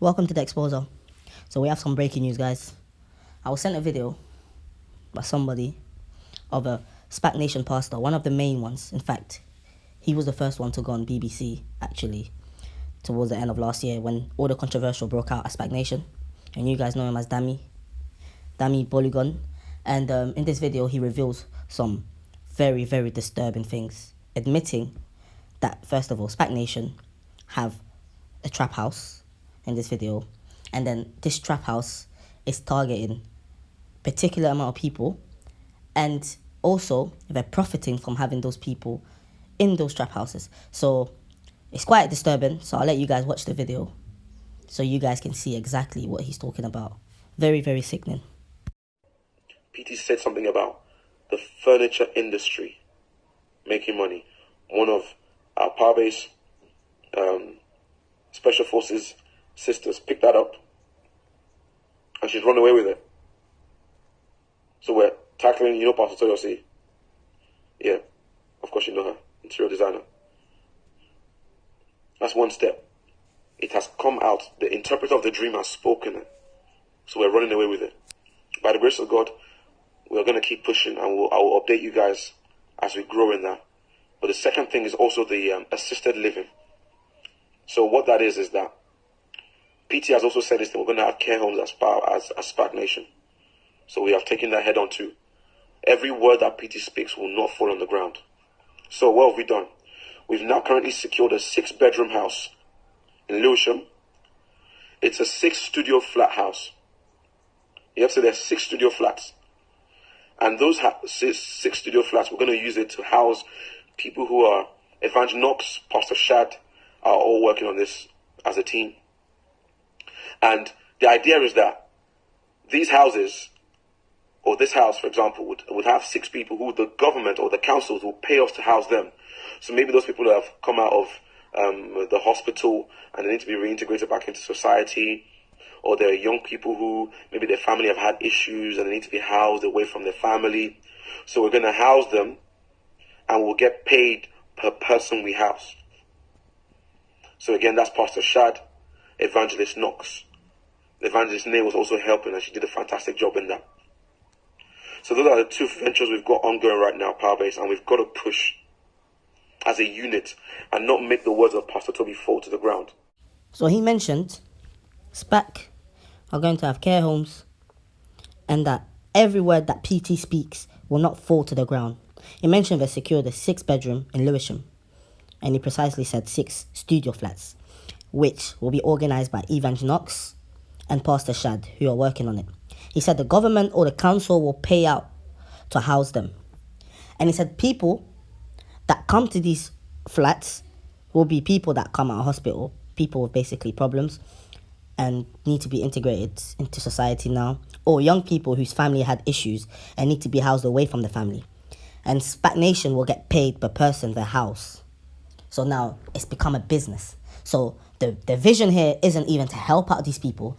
Welcome to the Exposer. So we have some breaking news, guys. I was sent a video by somebody of a Spac Nation pastor, one of the main ones. In fact, he was the first one to go on BBC, actually, towards the end of last year when all the controversial broke out at Spac Nation. And you guys know him as Dami Polygon. And in this video, he reveals some very, very disturbing things, admitting that, first of all, Spac Nation have a trap house in this video, and then this trap house is targeting particular amount of people, and also they're profiting from having those people in those trap houses. So it's quite disturbing. So I'll let you guys watch the video so you guys can see exactly what he's talking about. Very, very sickening. PT said something about the furniture industry making money. One of our power base special forces sisters picked that up and she's run away with it. So we're tackling, Pastor Toyosi. Yeah, of course you know her, interior designer. That's one step. It has come out. The interpreter of the dream has spoken it. So we're running away with it. By the grace of God, we're going to keep pushing, and I will update you guys as we grow in that. But the second thing is also the assisted living. So what that is that PT has also said this thing, we're going to have care homes as Spac Nation. So we have taken that head on too. Every word that PT speaks will not fall on the ground. So what have we done? We've now currently secured a 6-bedroom house in Lewisham. It's a 6-studio flat house. You have to say there's 6 studio flats. And those 6 studio flats, we're going to use it to house people who are Evangelist Knox, Pastor Shad, are all working on this as a team. And the idea is that these houses, or this house, for example, would have 6 people who the government or the councils will pay us to house them. So maybe those people have come out of the hospital and they need to be reintegrated back into society, or there are young people who maybe their family have had issues and they need to be housed away from their family. So we're going to house them and we'll get paid per person we house. So again, that's Pastor Shad, Evangelist Knox. Evangelist Nay was also helping and she did a fantastic job in that. So those are the 2 ventures we've got ongoing right now, Powerbase, and we've got to push as a unit and not make the words of Pastor Toby fall to the ground. So he mentioned Spac are going to have care homes and that every word that PT speaks will not fall to the ground. He mentioned they secured a 6-bedroom in Lewisham, and he precisely said 6 studio flats, which will be organised by Evangelist Knox and Pastor Shad, who are working on it. He said the government or the council will pay out to house them. And he said people that come to these flats will be people that come out of hospital, people with basically problems and need to be integrated into society now, or young people whose family had issues and need to be housed away from the family. And Spac Nation will get paid per person their house. So now it's become a business. So the vision here isn't even to help out these people.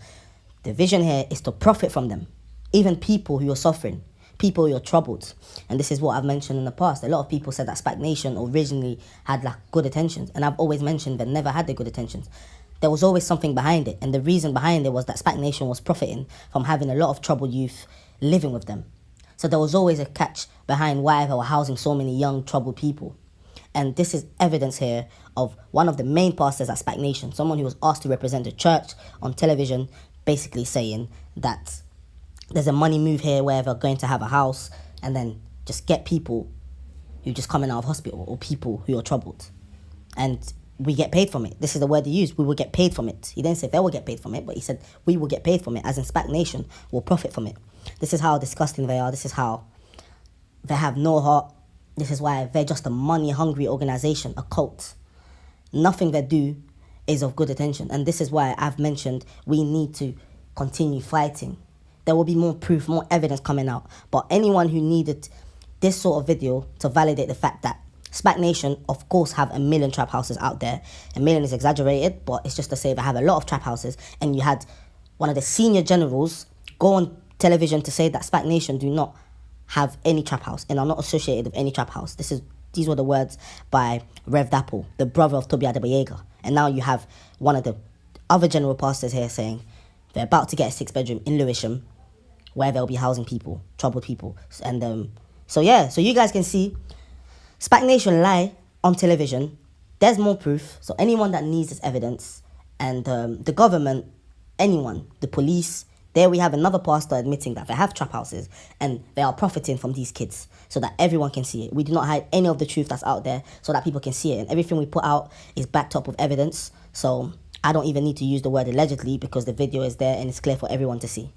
The vision here is to profit from them. Even people who are suffering, people who are troubled. And this is what I've mentioned in the past. A lot of people said that Spac Nation originally had good intentions. And I've always mentioned they never had the good intentions. There was always something behind it. And the reason behind it was that Spac Nation was profiting from having a lot of troubled youth living with them. So there was always a catch behind why they were housing so many young troubled people. And this is evidence here of one of the main pastors at Spac Nation, someone who was asked to represent the church on television, basically saying that there's a money move here where they're going to have a house and then just get people who just coming out of hospital or people who are troubled. And we get paid from it. This is the word he used. We will get paid from it. He didn't say they will get paid from it, but he said we will get paid from it, as in Spac Nation will profit from it. This is how disgusting they are. This is how they have no heart. This is why they're just a money-hungry organization, a cult. Nothing they do is of good intention. And this is why I've mentioned we need to continue fighting. There will be more proof, more evidence coming out. But anyone who needed this sort of video to validate the fact that Spac Nation, of course, have 1 million trap houses out there. 1 million is exaggerated, but it's just to say they have a lot of trap houses. And you had one of the senior generals go on television to say that Spac Nation do not have any trap house and are not associated with any trap house. These were the words by Rev Dapple, the brother of Toby Adeboyega. And now you have one of the other general pastors here saying they're about to get a 6-bedroom in Lewisham where they'll be housing people, troubled people. And so you guys can see Spac Nation lie on television. There's more proof. So anyone that needs this evidence, and the government, anyone, the police, there we have another pastor admitting that they have trap houses and they are profiting from these kids so that everyone can see it. We do not hide any of the truth that's out there so that people can see it. And everything we put out is backed up with evidence. So I don't even need to use the word allegedly because the video is there and it's clear for everyone to see.